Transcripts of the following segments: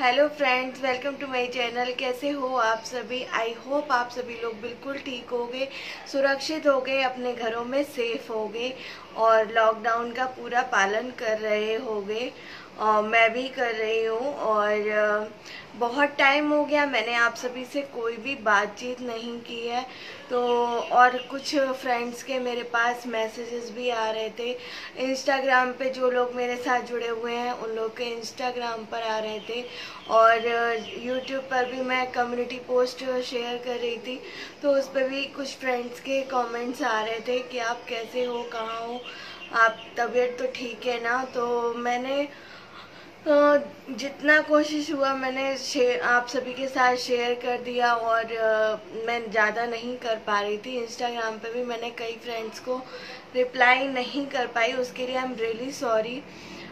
Hello friends, welcome to my channel. कैसे हो आप सभी? आई होप आप सभी लोग बिल्कुल ठीक होंगे, सुरक्षित होंगे, अपने घरों में सेफ होंगे और लॉकडाउन का पूरा पालन कर रहे होंगे। मैं भी कर रही हूँ और बहुत टाइम हो गया मैंने आप सभी से कोई भी बातचीत नहीं की है। तो और कुछ फ्रेंड्स के मेरे पास मैसेजेस भी आ रहे थे इंस्टाग्राम पे, जो लोग मेरे साथ जुड़े हुए हैं उन लोग के इंस्टाग्राम पर आ रहे थे और यूट्यूब पर भी मैं कम्युनिटी पोस्ट शेयर कर रही थी, तो उस पर भी कुछ फ्रेंड्स के कमेंट्स आ रहे थे कि आप कैसे हो, कहाँ हो, आप तबीयत तो ठीक है ना। तो मैंने जितना कोशिश हुआ मैंने आप सभी के साथ शेयर कर दिया और मैं ज़्यादा नहीं कर पा रही थी। इंस्टाग्राम पे भी मैंने कई फ्रेंड्स को रिप्लाई नहीं कर पाई, उसके लिए आई एम रियली सॉरी।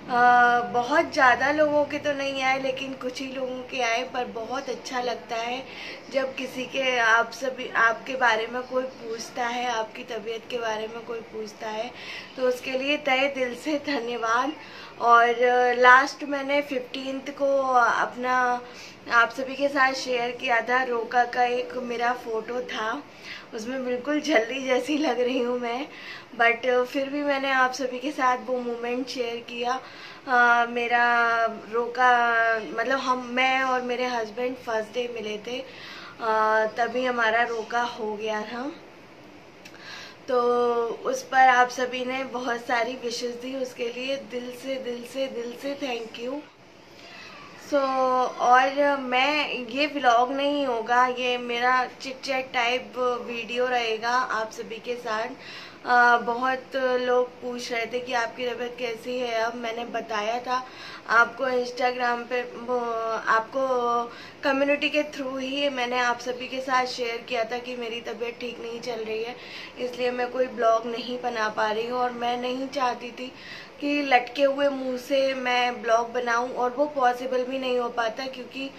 बहुत ज़्यादा लोगों के तो नहीं आए लेकिन कुछ ही लोगों के आए, पर बहुत अच्छा लगता है जब किसी के आप सभी आपके बारे में कोई पूछता है, आपकी तबीयत के बारे में कोई पूछता है, तो उसके लिए तहे दिल से धन्यवाद। और लास्ट मैंने 15 को अपना आप सभी के साथ शेयर किया था, रोका का एक मेरा फ़ोटो था, उसमें बिल्कुल जल्दी जैसी लग रही हूँ मैं, बट फिर भी मैंने आप सभी के साथ वो मोमेंट शेयर किया। मेरा रोका मतलब मैं और मेरे हस्बैंड फर्स्ट डे मिले थे, तभी हमारा रोका हो गया था। तो उस पर आप सभी ने बहुत सारी विशेस दी, उसके लिए दिल से दिल से दिल से थैंक यू। और मैं ये व्लॉग नहीं होगा, ये मेरा चिट चैट टाइप वीडियो रहेगा आप सभी के साथ। बहुत लोग पूछ रहे थे कि आपकी तबीयत कैसी है। अब मैंने बताया था आपको इंस्टाग्राम पे, आपको कम्युनिटी के थ्रू ही मैंने आप सभी के साथ शेयर किया था कि मेरी तबीयत ठीक नहीं चल रही है, इसलिए मैं कोई ब्लॉग नहीं बना पा रही हूँ। और मैं नहीं चाहती थी कि लटके हुए मुंह से मैं ब्लॉग बनाऊं, और वो पॉसिबल भी नहीं हो पाता क्योंकि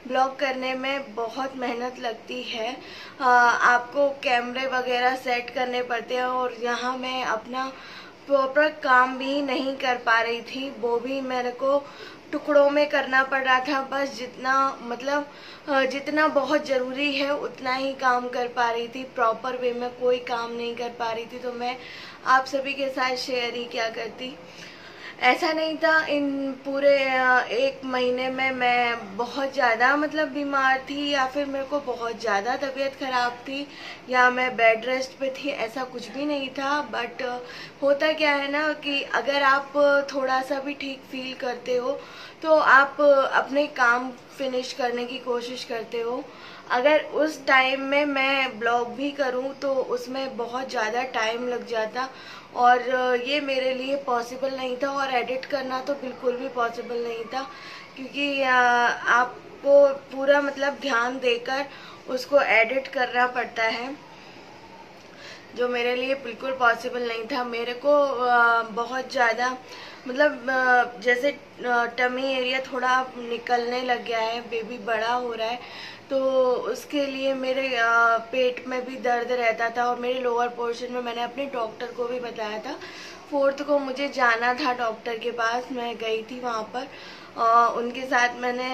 ब्लॉग करने में बहुत मेहनत लगती है। आपको कैमरे वगैरह सेट करने पड़ते हैं और यहाँ मैं अपना प्रॉपर काम भी नहीं कर पा रही थी, वो भी मेरे को टुकड़ों में करना पड़ रहा था। बस जितना मतलब जितना बहुत ज़रूरी है उतना ही काम कर पा रही थी, प्रॉपर वे में कोई काम नहीं कर पा रही थी। तो मैं आप सभी के साथ शेयर ही क्या करती। ऐसा नहीं था, इन पूरे 1 महीने में मैं बहुत ज़्यादा मतलब बीमार थी या फिर मेरे को बहुत ज़्यादा तबीयत ख़राब थी या मैं बेड रेस्ट पे थी, ऐसा कुछ भी नहीं था। बट होता क्या है ना कि अगर आप थोड़ा सा भी ठीक फील करते हो तो आप अपने काम फिनिश करने की कोशिश करते हो। अगर उस टाइम में मैं ब्लॉग भी करूं तो उसमें बहुत ज़्यादा टाइम लग जाता और ये मेरे लिए पॉसिबल नहीं था, और एडिट करना तो बिल्कुल भी पॉसिबल नहीं था क्योंकि आपको पूरा मतलब ध्यान देकर उसको एडिट करना पड़ता है, जो मेरे लिए बिल्कुल पॉसिबल नहीं था। मेरे को बहुत ज़्यादा मतलब जैसे टमी एरिया थोड़ा निकलने लग गया है, बेबी बड़ा हो रहा है, तो उसके लिए मेरे पेट में भी दर्द रहता था और मेरे लोअर पोर्शन में मैंने अपने डॉक्टर को भी बताया था। 4 को मुझे जाना था डॉक्टर के पास, मैं गई थी वहाँ पर। उनके साथ मैंने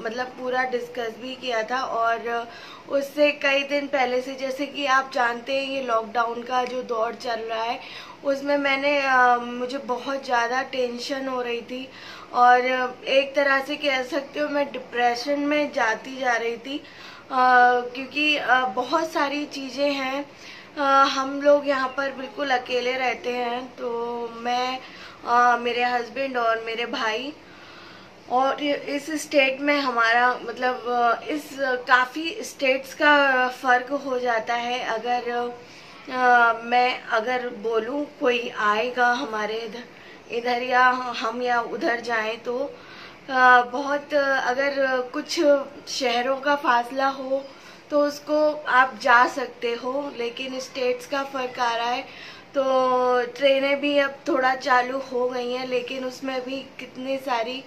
मतलब पूरा डिस्कस भी किया था और उससे कई दिन पहले से, जैसे कि आप जानते हैं ये लॉकडाउन का जो दौर चल रहा है, उसमें मुझे बहुत ज़्यादा टेंशन हो रही थी और एक तरह से कह सकते हो मैं डिप्रेशन में जाती जा रही थी, क्योंकि बहुत सारी चीज़ें हैं। हम लोग यहाँ पर बिल्कुल अकेले रहते हैं, तो मैं मेरे हस्बैंड और मेरे भाई, और इस स्टेट में हमारा मतलब इस काफ़ी स्टेट्स का फ़र्क हो जाता है। मैं अगर बोलूँ कोई आएगा हमारे इधर या हम या उधर जाएं तो बहुत अगर कुछ शहरों का फासला हो तो उसको आप जा सकते हो, लेकिन स्टेट्स का फ़र्क आ रहा है तो ट्रेनें भी अब थोड़ा चालू हो गई हैं, लेकिन उसमें भी कितनी सारी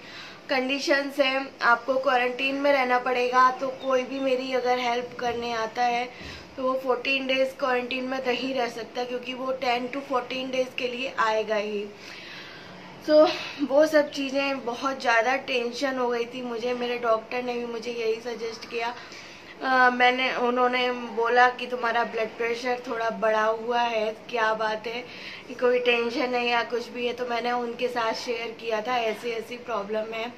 कंडीशंस हैं। आपको क्वारंटीन में रहना पड़ेगा, तो कोई भी मेरी अगर हेल्प करने आता है तो वो 14 डेज़ क्वारंटीन में नहीं रह सकता क्योंकि वो 10 to 14 डेज़ के लिए आएगा ही। सो वो सब चीज़ें बहुत ज़्यादा टेंशन हो गई थी मुझे। मेरे डॉक्टर ने भी मुझे यही सजेस्ट किया। उन्होंने बोला कि तुम्हारा ब्लड प्रेशर थोड़ा बढ़ा हुआ है, क्या बात है, कोई टेंशन है या कुछ भी है। तो मैंने उनके साथ शेयर किया था ऐसी ऐसी प्रॉब्लम है।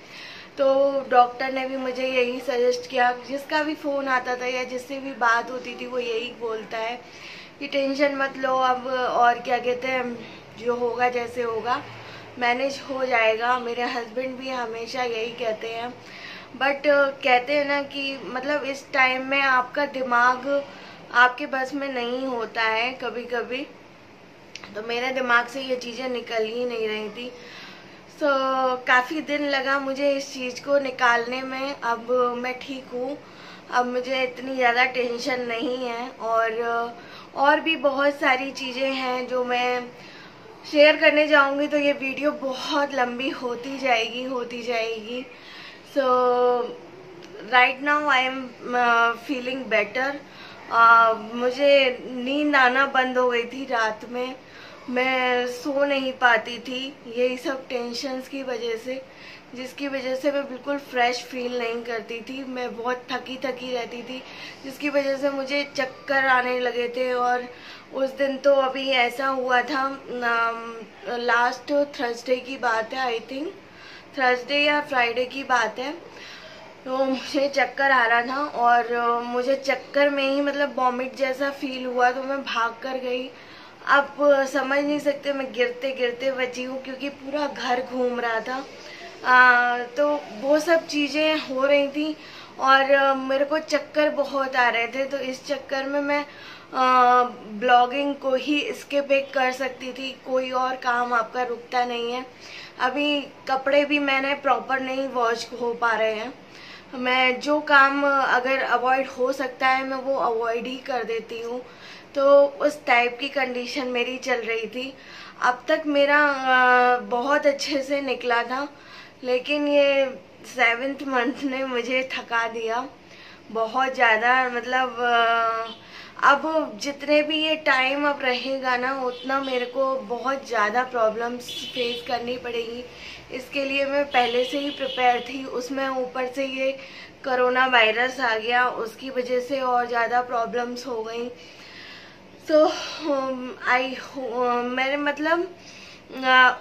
तो डॉक्टर ने भी मुझे यही सजेस्ट किया, जिसका भी फ़ोन आता था या जिससे भी बात होती थी वो यही बोलता है कि टेंशन मत लो अब, और क्या कहते हैं, जो होगा जैसे होगा मैनेज हो जाएगा। मेरे हस्बैंड भी हमेशा यही कहते हैं। बट कहते हैं ना कि मतलब इस टाइम में आपका दिमाग आपके बस में नहीं होता है कभी कभी। तो मेरे दिमाग से ये चीज़ें निकल ही नहीं रही थी। काफ़ी दिन लगा मुझे इस चीज़ को निकालने में। अब मैं ठीक हूँ, अब मुझे इतनी ज़्यादा टेंशन नहीं है। और भी बहुत सारी चीज़ें हैं जो मैं शेयर करने जाऊंगी तो ये वीडियो बहुत लंबी होती जाएगी। So right now I am feeling better. मुझे नींद आना बंद हो गई थी रात में, मैं सो नहीं पाती थी यही सब टेंशन्स की वजह से, जिसकी वजह से मैं बिल्कुल फ्रेश फील नहीं करती थी। मैं बहुत थकी थकी रहती थी, जिसकी वजह से मुझे चक्कर आने लगे थे। और उस दिन तो अभी ऐसा हुआ था, लास्ट थर्सडे की बात है, आई थिंक थर्सडे या फ्राइडे की बात है। तो मुझे चक्कर आ रहा था और मुझे चक्कर में ही मतलब वॉमिट जैसा फील हुआ, तो मैं भाग कर गई। आप समझ नहीं सकते मैं गिरते गिरते बची हूँ, क्योंकि पूरा घर घूम रहा था। तो वो सब चीज़ें हो रही थी और मेरे को चक्कर बहुत आ रहे थे। तो इस चक्कर में मैं ब्लॉगिंग को ही स्किप कर सकती थी, कोई और काम आपका रुकता नहीं है। अभी कपड़े भी मैंने प्रॉपर नहीं वॉश हो पा रहे हैं। मैं जो काम अगर अवॉइड हो सकता है मैं वो अवॉइड ही कर देती हूँ। तो उस टाइप की कंडीशन मेरी चल रही थी। अब तक मेरा बहुत अच्छे से निकला था, लेकिन ये 7th मंथ ने मुझे थका दिया बहुत ज़्यादा। मतलब अब जितने भी ये टाइम अब रहेगा ना, उतना मेरे को बहुत ज़्यादा प्रॉब्लम्स फेस करनी पड़ेगी। इसके लिए मैं पहले से ही प्रिपेयर थी, उसमें ऊपर से ये कोरोना वायरस आ गया, उसकी वजह से और ज़्यादा प्रॉब्लम्स हो गई। सो मेरे मतलब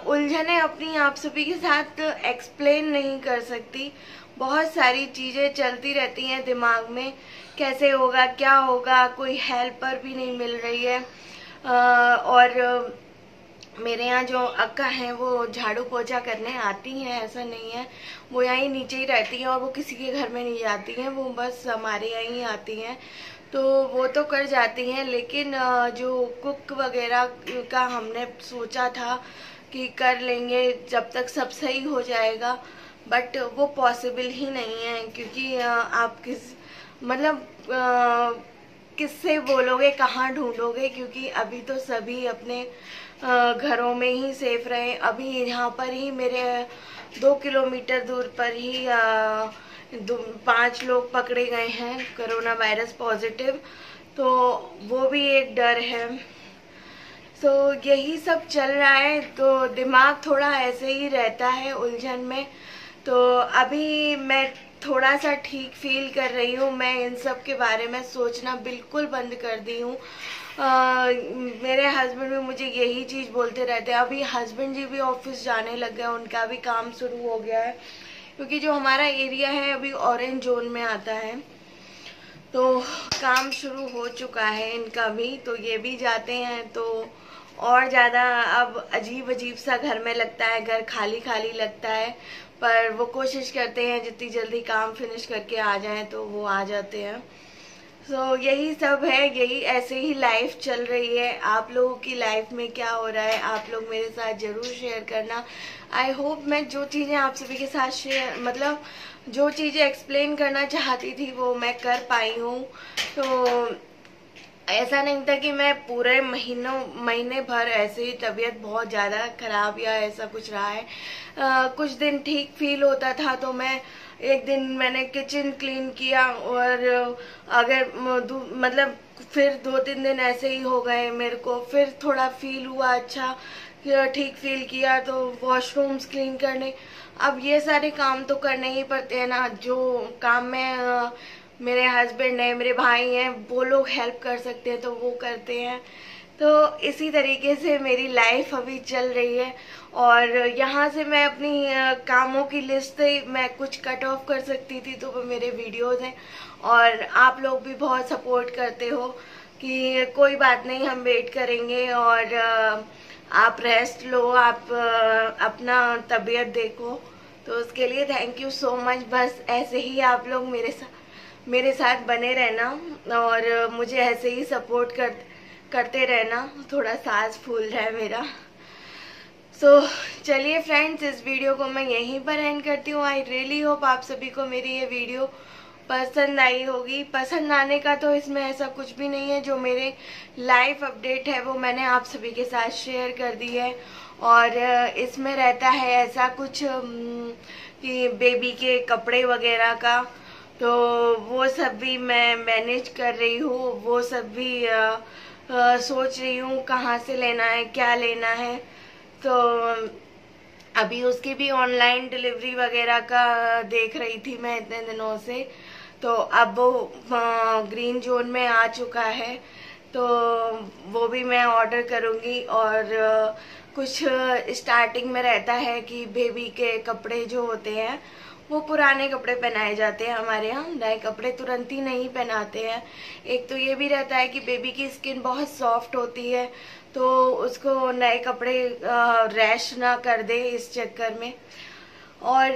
उलझने अपनी आप सभी के साथ एक्सप्लेन नहीं कर सकती। बहुत सारी चीज़ें चलती रहती हैं दिमाग में, कैसे होगा क्या होगा, कोई हेल्पर भी नहीं मिल रही है। और मेरे यहाँ जो अक्का हैं वो झाड़ू पोछा करने आती हैं, ऐसा नहीं है, वो यहीं नीचे ही रहती हैं और वो किसी के घर में नहीं जाती हैं, वो बस हमारे यहाँ ही आती हैं। तो वो तो कर जाती हैं, लेकिन जो कुक वगैरह का हमने सोचा था कि कर लेंगे जब तक सब सही हो जाएगा, बट वो पॉसिबल ही नहीं है। क्योंकि आप किससे बोलोगे, कहाँ ढूंढोगे, क्योंकि अभी तो सभी अपने घरों में ही सेफ रहे। अभी यहाँ पर ही मेरे 2 किलोमीटर दूर पर ही 5 लोग पकड़े गए हैं कोरोना वायरस पॉजिटिव, तो वो भी एक डर है। तो यही सब चल रहा है, तो दिमाग थोड़ा ऐसे ही रहता है उलझन में। तो अभी मैं थोड़ा सा ठीक फील कर रही हूँ। मैं इन सब के बारे में सोचना बिल्कुल बंद कर दी हूँ। मेरे हस्बैंड भी मुझे यही चीज़ बोलते रहते हैं। अभी हस्बैंड जी भी ऑफिस जाने लग गए, उनका भी काम शुरू हो गया है, क्योंकि जो हमारा एरिया है अभी ऑरेंज जोन में आता है, तो काम शुरू हो चुका है इनका भी। तो ये भी जाते हैं, तो और ज़्यादा अब अजीब अजीब सा घर में लगता है, घर खाली खाली लगता है। पर वो कोशिश करते हैं जितनी जल्दी काम फिनिश करके आ जाएं, तो वो आ जाते हैं। सो यही सब है, यही ऐसे ही लाइफ चल रही है। आप लोगों की लाइफ में क्या हो रहा है आप लोग मेरे साथ ज़रूर शेयर करना। आई होप मैं जो चीज़ें आप सभी के साथ शेयर जो चीज़ें एक्सप्लेन करना चाहती थी वो मैं कर पाई हूँ। तो ऐसा नहीं था कि मैं पूरे महीने भर ऐसे ही तबीयत बहुत ज़्यादा ख़राब या ऐसा कुछ रहा है। कुछ दिन ठीक फील होता था तो मैं एक दिन मैंने किचन क्लीन किया और अगर मतलब फिर 2-3 दिन ऐसे ही हो गए मेरे को, फिर थोड़ा फील हुआ अच्छा, ठीक फील किया तो वॉशरूम्स क्लीन करने। अब ये सारे काम तो करने ही पड़ते हैं ना, जो काम में मेरे हस्बैंड है, मेरे भाई हैं, वो लोग हेल्प कर सकते हैं तो वो करते हैं। तो इसी तरीके से मेरी लाइफ अभी चल रही है। और यहाँ से मैं अपनी कामों की लिस्ट से मैं कुछ कट ऑफ कर सकती थी तो वो मेरे वीडियोस हैं। और आप लोग भी बहुत सपोर्ट करते हो कि कोई बात नहीं, हम वेट करेंगे और आप रेस्ट लो, आप अपना तबीयत देखो। तो उसके लिए थैंक यू सो मच। बस ऐसे ही आप लोग मेरे साथ बने रहना और मुझे ऐसे ही सपोर्ट करते रहना। थोड़ा सांस फूल रहा है मेरा। चलिए फ्रेंड्स, इस वीडियो को मैं यहीं पर एंड करती हूँ। आई रियली होप आप सभी को मेरी ये वीडियो पसंद आई होगी। पसंद आने का तो इसमें ऐसा कुछ भी नहीं है, जो मेरे लाइफ अपडेट है वो मैंने आप सभी के साथ शेयर कर दी है। और इसमें रहता है ऐसा कुछ कि बेबी के कपड़े वगैरह का, तो वो सब भी मैं मैनेज कर रही हूँ। वो सब भी सोच रही हूँ कहाँ से लेना है, क्या लेना है। तो अभी उसकी भी ऑनलाइन डिलीवरी वगैरह का देख रही थी मैं इतने दिनों से। तो अब वो ग्रीन जोन में आ चुका है, तो वो भी मैं ऑर्डर करूँगी। और कुछ स्टार्टिंग में रहता है कि बेबी के कपड़े जो होते हैं वो पुराने कपड़े पहनाए जाते हैं हमारे यहाँ, नए कपड़े तुरंत ही नहीं पहनाते हैं। एक तो ये भी रहता है कि बेबी की स्किन बहुत सॉफ्ट होती है, तो उसको नए कपड़े रैश ना कर दे इस चक्कर में। और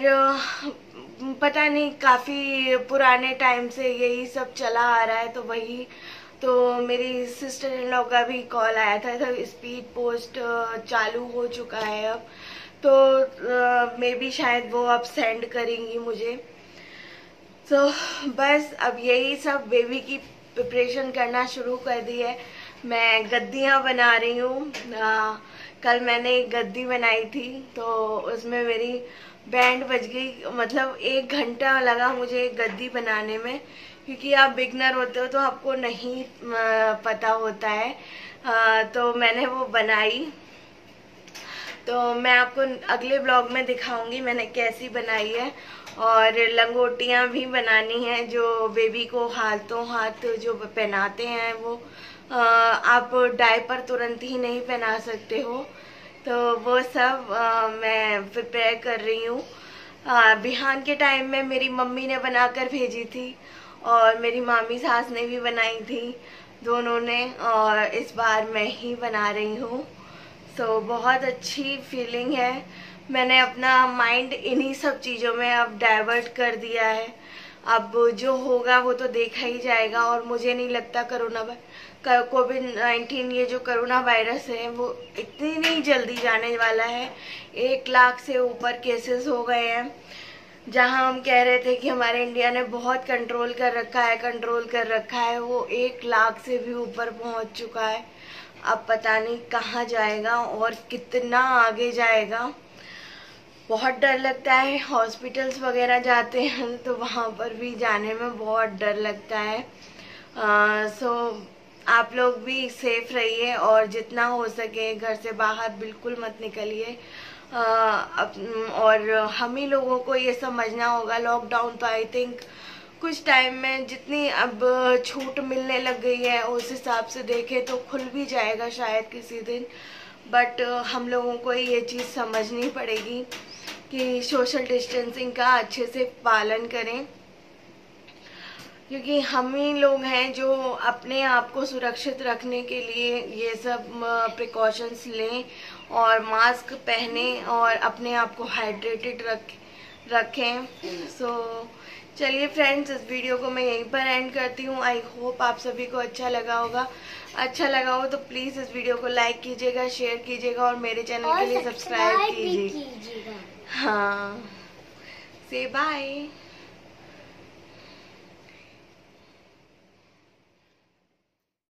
पता नहीं, काफ़ी पुराने टाइम से यही सब चला आ रहा है। तो वही, तो मेरी सिस्टर इन लॉ का भी कॉल आया था, स्पीड पोस्ट चालू हो चुका है अब, तो मे बी शायद वो अब सेंड करेंगी मुझे। तो बस अब यही सब, बेबी की प्रिपरेशन करना शुरू कर दी है। मैं गद्दियाँ बना रही हूँ। कल मैंने एक गद्दी बनाई थी तो उसमें मेरी बैंड बज गई। मतलब 1 घंटा लगा मुझे एक गद्दी बनाने में, क्योंकि आप बिगनर होते हो तो आपको नहीं पता होता है। तो मैंने वो बनाई, तो मैं आपको अगले ब्लॉग में दिखाऊंगी मैंने कैसी बनाई है। और लंगोटियाँ भी बनानी है, जो बेबी को हाथों हाथ जो पहनाते हैं वो आप डायपर तुरंत ही नहीं पहना सकते हो, तो वो सब मैं प्रिपेयर कर रही हूँ। बिहान के टाइम में मेरी मम्मी ने बनाकर भेजी थी और मेरी मामी सास ने भी बनाई थी, दोनों ने। और इस बार मैं ही बना रही हूँ। तो बहुत अच्छी फीलिंग है। मैंने अपना माइंड इन्हीं सब चीज़ों में अब डाइवर्ट कर दिया है। अब जो होगा वो तो देखा ही जाएगा। और मुझे नहीं लगता कोविड-19 ये जो कोरोना वायरस है वो इतनी नहीं जल्दी जाने वाला है। 1 लाख से ऊपर केसेस हो गए हैं। जहां हम कह रहे थे कि हमारे इंडिया ने बहुत कंट्रोल कर रखा है, वो 1 लाख से भी ऊपर पहुंच चुका है। अब पता नहीं कहाँ जाएगा और कितना आगे जाएगा। बहुत डर लगता है। हॉस्पिटल्स वगैरह जाते हैं तो वहाँ पर भी जाने में बहुत डर लगता है। सो आप लोग भी सेफ रहिए और जितना हो सके घर से बाहर बिल्कुल मत निकलिए। और हम ही लोगों को ये समझना होगा। लॉकडाउन तो आई थिंक कुछ टाइम में जितनी अब छूट मिलने लग गई है उस हिसाब से देखें तो खुल भी जाएगा शायद किसी दिन। बट हम लोगों को ये चीज़ समझनी पड़ेगी कि सोशल डिस्टेंसिंग का अच्छे से पालन करें, क्योंकि हम ही लोग हैं जो अपने आप को सुरक्षित रखने के लिए ये सब प्रिकॉशंस लें और मास्क पहने और अपने आप को हाइड्रेटेड रखें। चलिए फ्रेंड्स, इस वीडियो को मैं यहीं पर एंड करती हूँ। आई होप आप सभी को अच्छा लगा होगा। अच्छा लगा हो तो प्लीज़ इस वीडियो को लाइक कीजिएगा, शेयर कीजिएगा और मेरे चैनल के लिए सब्सक्राइब कीजिएगा। हाँ, से बाय।